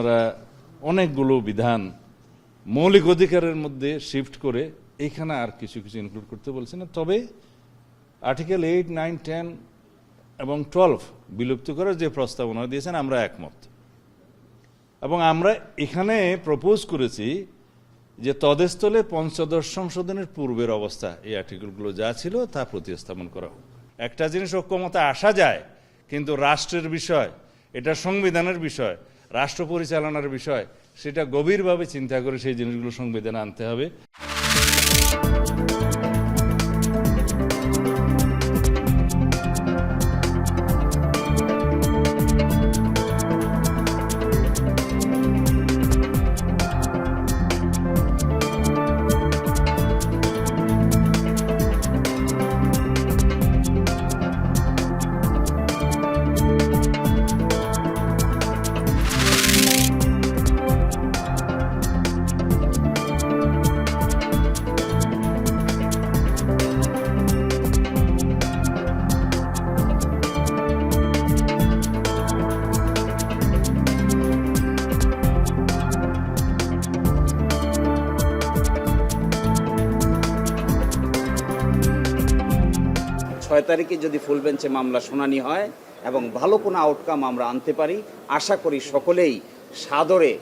ওনারা অনেকগুলো বিধান মৌলিক অধিকারের মধ্যে শিফট করে এইখানে আর কিছু কিছু ইনক্লুড করতে বলছেন। তবে আর্টিকেল 8, 9, 10 এবং 12 বিলুপ্ত করার যে প্রস্তাবনা দিয়েছেন আমরা একমত, এবং আমরা এখানে প্রপোজ করেছি যে তদস্থলে পঞ্চদশ সংশোধনের পূর্বের অবস্থা এই আর্টিকেলগুলো যা ছিল তা প্রতিস্থাপন করা হোক। একটা জিনিস ঐক্যমতে আসা যায়, কিন্তু রাষ্ট্রের বিষয়, এটা সংবিধানের বিষয়, রাষ্ট্র পরিচালনার বিষয়, সেটা গভীরভাবে চিন্তা করে সেই জিনিসগুলো সংবিধানে আনতে হবে। ছয় তারিখে যদি ফুল বেঞ্চে মামলা শুনানি হয় এবং ভালো কোনো আউটকাম আমরা আনতে পারি, আশা করি সকলেই সাদরে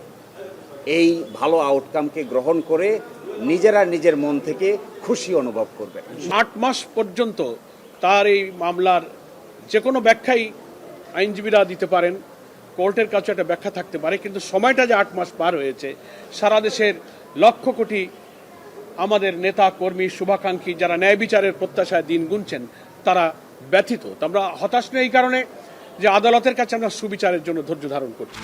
এই ভালো আউটকামকে গ্রহণ করে নিজেরা নিজের মন থেকে খুশি অনুভব করবে। 8 মাস পর্যন্ত তার এই মামলার যে কোনো ব্যাখ্যাই আইনজীবীরা দিতে পারেন, কোর্টের কাছে একটা ব্যাখ্যা থাকতে পারে, কিন্তু সময়টা যে 8 মাস পার হয়েছে, সারা দেশের লক্ষ কোটি আমাদের নেতা কর্মী শুভাকাঙ্ক্ষী যারা ন্যায় বিচারের প্রত্যাশায় দিন গুনছেন তারা ব্যথিত। আমরা হতাশ নই এই কারণে যে আদালতের কাছে আমরা সুবিচারের জন্য ধৈর্য ধারণ করছি।